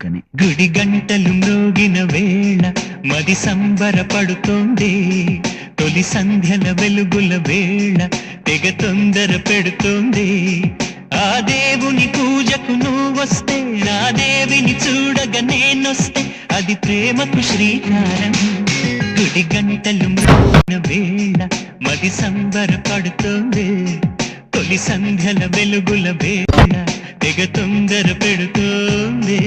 అందుకని. గుడి గంటలు మ్రోగిన వేళ మది సంబరపడుతోంది, తొలి సంధ్యల వెలుగుల వేళ తెగ తొందర పెడుతోంది. ఆ దేవుని పూజకు నువ్వొస్తే, నా దేవిని చూడగా నేనొస్తే, అది ప్రేమకు శ్రీకారం. గుడి గంటలు మ్రోగిన వేళ మది సంబరపడుతోంది, తొలి సంధ్యల వెలుగుల వేళ తెగ తొందర పెడుతోంది.